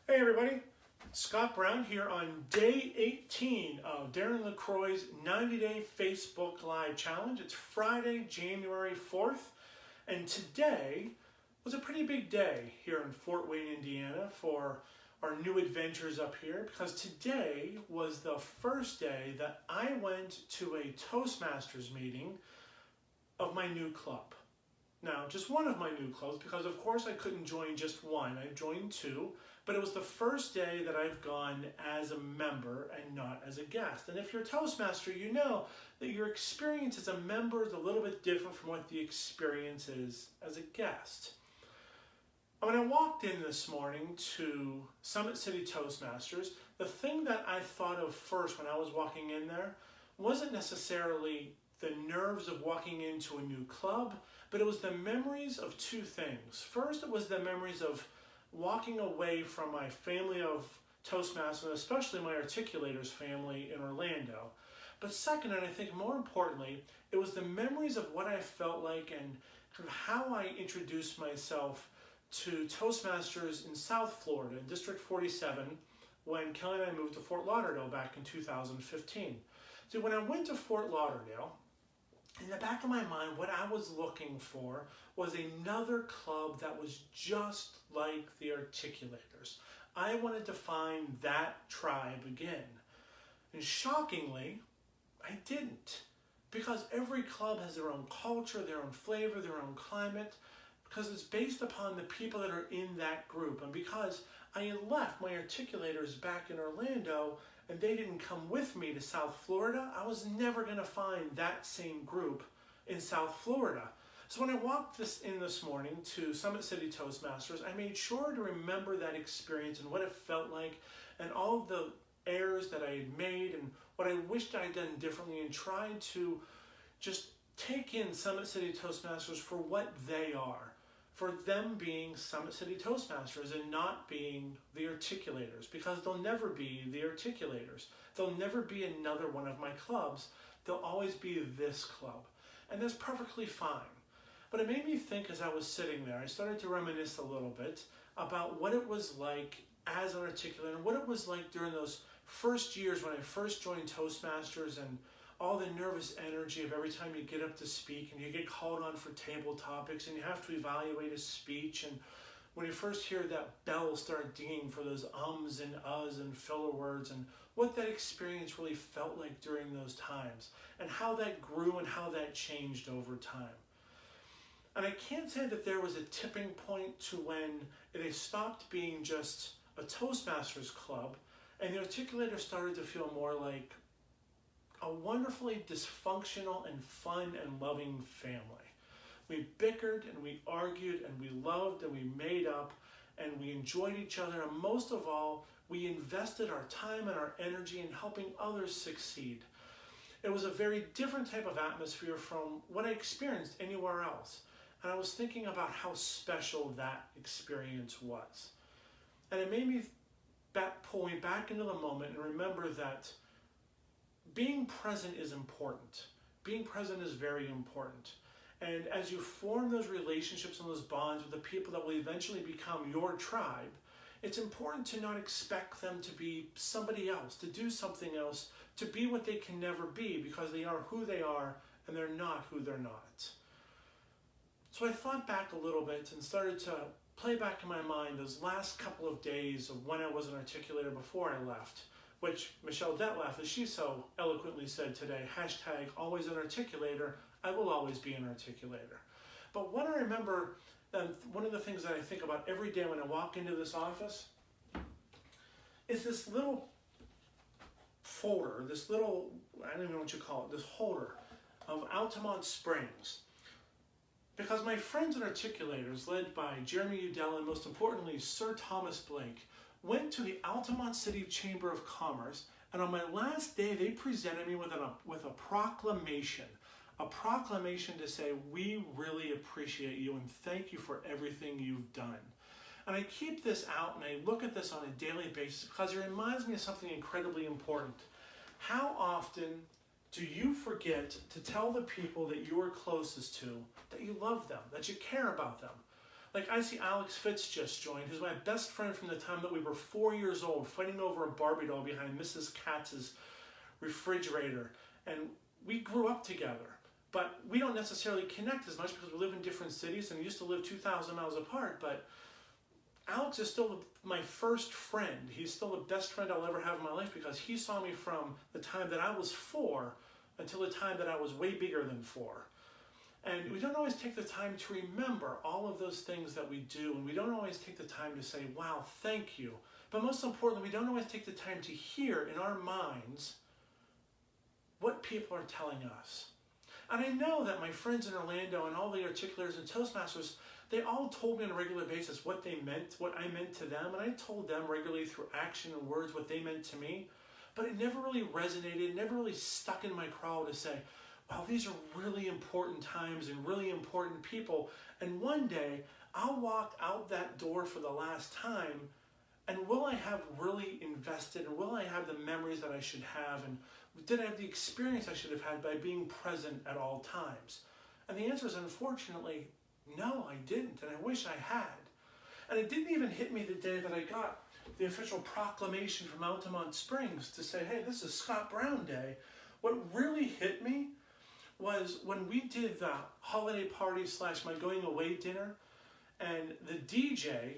Hey everybody, Scott Brown here on day 18 of Darren LaCroix's 90-day Facebook Live Challenge. It's Friday, January 4th, and today was a pretty big day here in Fort Wayne, Indiana for our new adventures up here, because today was the first day that I went to a Toastmasters meeting of my new club. Now, just one of my new clubs, because of course I couldn't join just one, I joined two, but it was the first day that I've gone as a member and not as a guest. And if you're a Toastmaster, you know that your experience as a member is a little bit different from what the experience is as a guest. When I walked in this morning to Summit City Toastmasters, the thing that I thought of first when I was walking in there wasn't necessarily the nerves of walking into a new club, but it was the memories of two things. First, it was the memories of walking away from my family of Toastmasters, especially my Articulators family in Orlando. But second, and I think more importantly, it was the memories of what I felt like and kind of how I introduced myself to Toastmasters in South Florida, in District 47, when Kelly and I moved to Fort Lauderdale back in 2015. So when I went to Fort Lauderdale, in the back of my mind, what I was looking for was another club that was just like the Articulators. I wanted to find that tribe again. And shockingly, I didn't. Because every club has their own culture, their own flavor, their own climate, because it's based upon the people that are in that group. And because I had left my Articulators back in Orlando, and they didn't come with me to South Florida, I was never going to find that same group in South Florida. So when I walked in this morning to Summit City Toastmasters, I made sure to remember that experience and what it felt like and all of the errors that I had made and what I wished I had done differently, and tried to just take in Summit City Toastmasters for what they are. For them being Summit City Toastmasters and not being the Articulators, because they'll never be the Articulators. They'll never be another one of my clubs. They'll always be this club. And that's perfectly fine. But it made me think as I was sitting there, I started to reminisce a little bit about what it was like as an Articulator, and what it was like during those first years when I first joined Toastmasters, and all the nervous energy of every time you get up to speak and you get called on for table topics and you have to evaluate a speech, and when you first hear that bell start dinging for those ums and uhs and filler words, and what that experience really felt like during those times, and how that grew and how that changed over time. And I can't say that there was a tipping point to when they stopped being just a Toastmasters club and the Articulator started to feel more like a wonderfully dysfunctional and fun and loving family. We bickered and we argued and we loved and we made up and we enjoyed each other, and most of all, we invested our time and our energy in helping others succeed. It was a very different type of atmosphere from what I experienced anywhere else, and I was thinking about how special that experience was. And it made me pull me back into the moment and remember that being present is important. Being present is very important. And as you form those relationships and those bonds with the people that will eventually become your tribe, it's important to not expect them to be somebody else, to do something else, to be what they can never be, because they are who they are and they're not who they're not. So I thought back a little bit and started to play back in my mind those last couple of days of when I was an Articulator before I left, which Michelle Detlef, as she so eloquently said today, hashtag always an Articulator, I will always be an Articulator. But what I remember, one of the things that I think about every day when I walk into this office is this little folder, this little, I don't even know what you call it, this holder of Altamont Springs. Because my friends and Articulators, led by Jeremy Udell and most importantly Sir Thomas Blake, went to the Altamont City Chamber of Commerce, and on my last day they presented me with a proclamation to say, we really appreciate you and thank you for everything you've done. And I keep this out and I look at this on a daily basis because it reminds me of something incredibly important. How often do you forget to tell the people that you are closest to that you love them, that you care about them? Like I see Alex Fitz just joined, who's my best friend from the time that we were 4 years old, fighting over a Barbie doll behind Mrs. Katz's refrigerator. And we grew up together, but we don't necessarily connect as much because we live in different cities and we used to live 2,000 miles apart. But Alex is still my first friend. He's still the best friend I'll ever have in my life because he saw me from the time that I was 4 until the time that I was way bigger than 4. And we don't always take the time to remember all of those things that we do, and we don't always take the time to say, wow, thank you. But most importantly, we don't always take the time to hear in our minds what people are telling us. And I know that my friends in Orlando and all the articulators and Toastmasters, they all told me on a regular basis what they meant, what I meant to them, and I told them regularly through action and words what they meant to me, but it never really resonated, it never really stuck in my craw to say, wow, these are really important times and really important people, and one day I'll walk out that door for the last time, and will I have really invested, and will I have the memories that I should have, and did I have the experience I should have had by being present at all times? And the answer is, unfortunately, no, I didn't, and I wish I had. And it didn't even hit me the day that I got the official proclamation from Altamont Springs to say, hey, this is Scott Brown Day. What really hit me was when we did the holiday party / my going away dinner, and the DJ,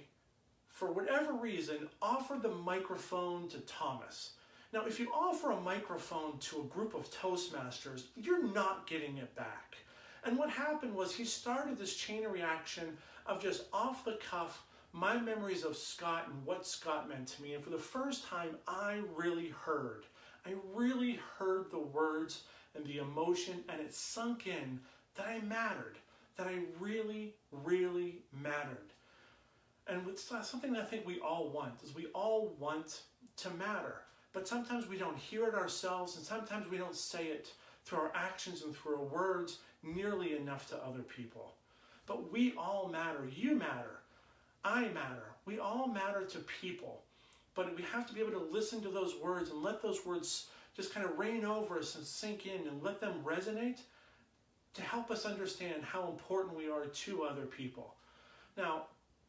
for whatever reason, offered the microphone to Thomas. Now, if you offer a microphone to a group of Toastmasters, you're not getting it back. And what happened was he started this chain of reaction of just off the cuff, my memories of Scott and what Scott meant to me. And for the first time, I really heard the words and the emotion, and it sunk in that I mattered, that I really, really mattered. And it's something that I think we all want, is we all want to matter. But sometimes we don't hear it ourselves, and sometimes we don't say it through our actions and through our words nearly enough to other people. But we all matter. You matter. I matter. We all matter to people. But we have to be able to listen to those words and let those words just kind of reign over us and sink in and let them resonate to help us understand how important we are to other people. Now,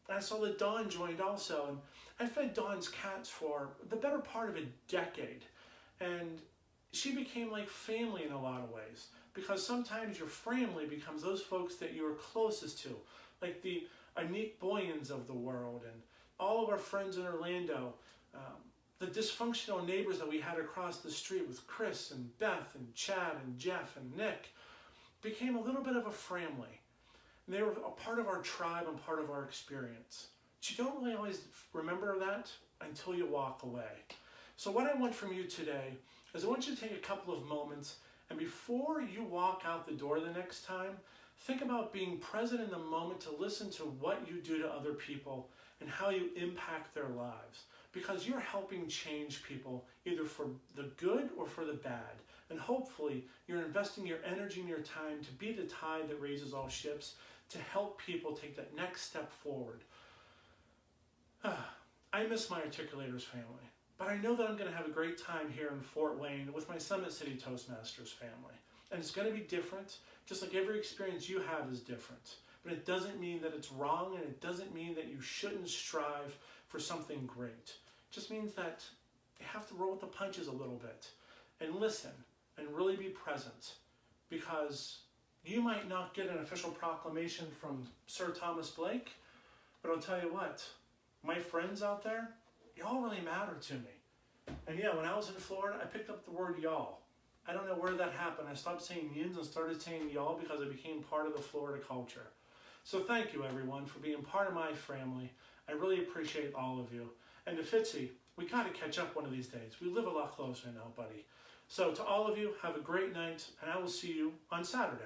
I saw that Dawn joined also, and I fed Dawn's cats for the better part of a decade. And she became like family in a lot of ways, because sometimes your family becomes those folks that you're closest to, like the Anik Boyens of the world and all of our friends in Orlando, the dysfunctional neighbors that we had across the street with Chris and Beth and Chad and Jeff and Nick became a little bit of a family. And they were a part of our tribe and part of our experience. But you don't really always remember that until you walk away. So what I want from you today is I want you to take a couple of moments, and before you walk out the door the next time, think about being present in the moment to listen to what you do to other people and how you impact their lives. Because you're helping change people either for the good or for the bad. And hopefully you're investing your energy and your time to be the tide that raises all ships, to help people take that next step forward. I miss my Articulators family, but I know that I'm going to have a great time here in Fort Wayne with my Summit City Toastmasters family. And it's going to be different, just like every experience you have is different. But it doesn't mean that it's wrong, and it doesn't mean that you shouldn't strive for something great. It just means that you have to roll with the punches a little bit and listen and really be present, because you might not get an official proclamation from Sir Thomas Blake, but I'll tell you what, my friends out there, y'all really matter to me. And yeah, when I was in Florida, I picked up the word y'all. I don't know where that happened. I stopped saying yins and started saying y'all because it became part of the Florida culture. So thank you, everyone, for being part of my family. I really appreciate all of you. And to Fitzy, we got to catch up one of these days. We live a lot closer now, buddy. So to all of you, have a great night, and I will see you on Saturday.